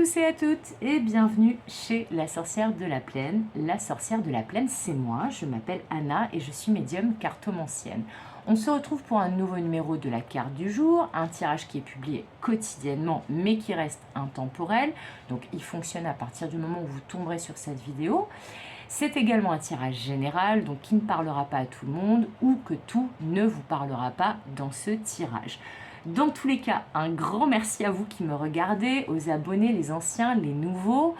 tous et à toutes et bienvenue chez La Sorcière de la Plaine. La Sorcière de la Plaine, c'est moi, je m'appelle Anna et je suis médium cartomancienne. On se retrouve pour un nouveau numéro de la carte du jour, un tirage qui est publié quotidiennement mais qui reste intemporel. Donc il fonctionne à partir du moment où vous tomberez sur cette vidéo. C'est également un tirage général, donc qui ne parlera pas à tout le monde ou que tout ne vous parlera pas dans ce tirage. Dans tous les cas, un grand merci à vous qui me regardez, aux abonnés, les anciens, les nouveaux.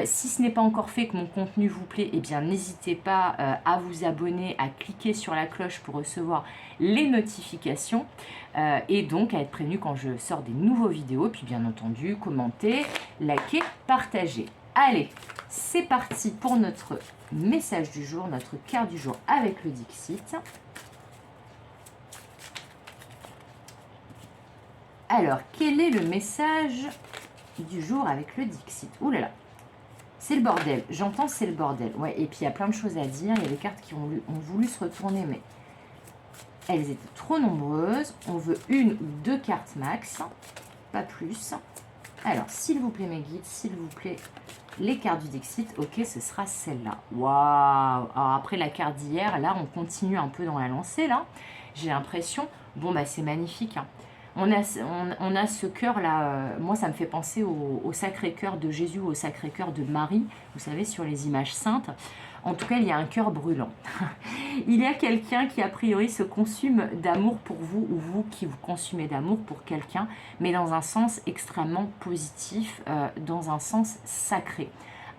Si ce n'est pas encore fait, que mon contenu vous plaît, eh bien n'hésitez pas à vous abonner, à cliquer sur la cloche pour recevoir les notifications et donc à être prévenu quand je sors des nouveaux vidéos. Puis bien entendu, commentez, likez, partagez. Allez, c'est parti pour notre message du jour, notre carte du jour avec le Dixit. Alors, quel est le message du jour avec le Dixit? Ouh là là, c'est le bordel. J'entends c'est le bordel. Ouais, et puis il y a plein de choses à dire. Il y a des cartes qui ont voulu se retourner, mais elles étaient trop nombreuses. On veut une ou deux cartes max, pas plus. Alors, s'il vous plaît mes guides, s'il vous plaît, les cartes du Dixit. Ok, ce sera celle-là. Waouh! Alors après la carte d'hier, là, on continue un peu dans la lancée, là. J'ai l'impression... Bon, bah c'est magnifique, hein. On a ce cœur-là, moi ça me fait penser au Sacré-Cœur de Jésus, au Sacré-Cœur de Marie, vous savez, sur les images saintes. En tout cas, il y a un cœur brûlant. Il y a quelqu'un qui, a priori, se consume d'amour pour vous, ou vous qui vous consumez d'amour pour quelqu'un, mais dans un sens extrêmement positif, dans un sens sacré.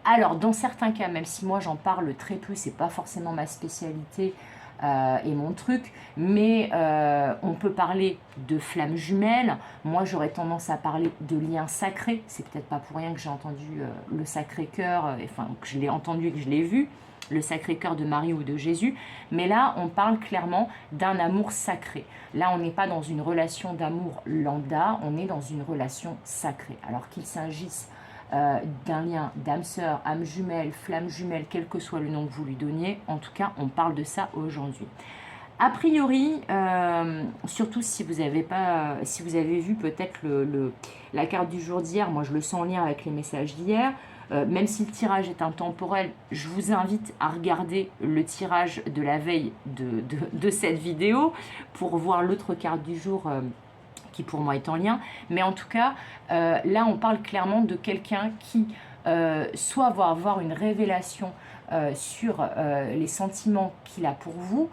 Alors, dans certains cas, même si moi j'en parle très peu, c'est pas forcément ma spécialité, et mon truc, mais on peut parler de flammes jumelles. Moi j'aurais tendance à parler de liens sacrés. C'est peut-être pas pour rien que j'ai entendu le Sacré-Cœur, enfin que je l'ai entendu et que je l'ai vu, le Sacré-Cœur de Marie ou de Jésus, mais là on parle clairement d'un amour sacré. Là on n'est pas dans une relation d'amour lambda, on est dans une relation sacrée, alors qu'il s'agisse d'un lien d'âme sœur, âme jumelle, flamme jumelle, quel que soit le nom que vous lui donniez. En tout cas, on parle de ça aujourd'hui. A priori, surtout si vous avez vu peut-être la carte du jour d'hier, moi je le sens en lien avec les messages d'hier, même si le tirage est intemporel, je vous invite à regarder le tirage de la veille de cette vidéo pour voir l'autre carte du jour qui pour moi est en lien, mais en tout cas, là on parle clairement de quelqu'un qui soit va avoir une révélation sur les sentiments qu'il a pour vous,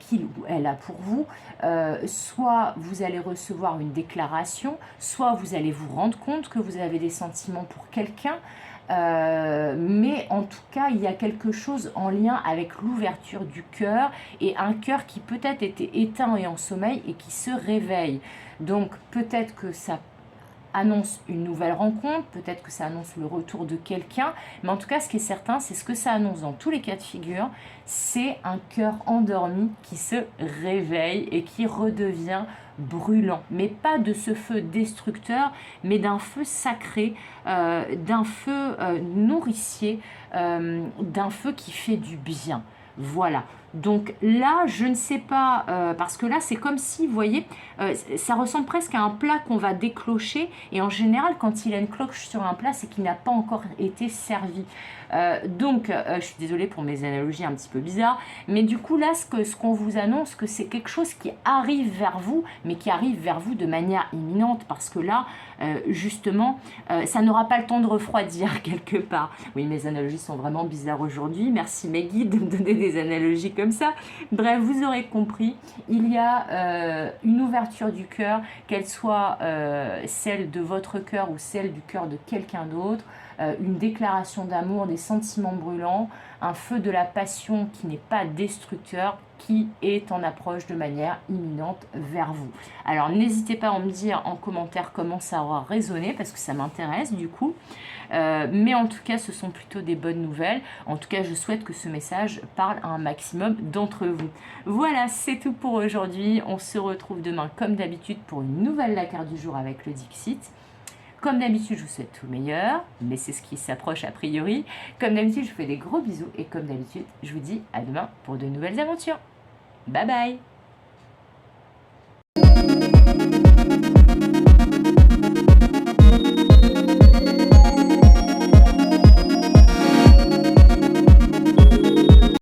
qu'il ou elle a pour vous, soit vous allez recevoir une déclaration, soit vous allez vous rendre compte que vous avez des sentiments pour quelqu'un, mais en tout cas il y a quelque chose en lien avec l'ouverture du cœur et un cœur qui peut-être était éteint et en sommeil et qui se réveille. Donc peut-être que ça annonce une nouvelle rencontre, peut-être que ça annonce le retour de quelqu'un, mais en tout cas ce qui est certain, c'est ce que ça annonce dans tous les cas de figure, c'est un cœur endormi qui se réveille et qui redevient brûlant, mais pas de ce feu destructeur, mais d'un feu sacré, d'un feu nourricier, d'un feu qui fait du bien. Voilà, donc là je ne sais pas, parce que là c'est comme si, vous voyez, ça ressemble presque à un plat qu'on va déclocher, et en général quand il y a une cloche sur un plat c'est qu'il n'a pas encore été servi. Donc je suis désolée pour mes analogies un petit peu bizarres, mais du coup là ce qu'on vous annonce, que c'est quelque chose qui arrive vers vous, mais qui arrive vers vous de manière imminente, parce que là justement ça n'aura pas le temps de refroidir quelque part. Oui, mes analogies sont vraiment bizarres aujourd'hui, merci mes guides de me donner des analogies comme ça. Bref, vous aurez compris, il y a une ouverture du cœur, qu'elle soit celle de votre cœur ou celle du cœur de quelqu'un d'autre, une déclaration d'amour, des sentiments brûlants, un feu de la passion qui n'est pas destructeur, qui est en approche de manière imminente vers vous. Alors n'hésitez pas à me dire en commentaire comment ça aura résonné, parce que ça m'intéresse du coup. Mais en tout cas, ce sont plutôt des bonnes nouvelles. En tout cas, je souhaite que ce message parle à un maximum d'entre vous. Voilà, c'est tout pour aujourd'hui. On se retrouve demain comme d'habitude pour une nouvelle la carte du jour avec le Dixit. Comme d'habitude, je vous souhaite tout le meilleur, mais c'est ce qui s'approche a priori. Comme d'habitude, je vous fais des gros bisous et comme d'habitude, je vous dis à demain pour de nouvelles aventures. Bye bye!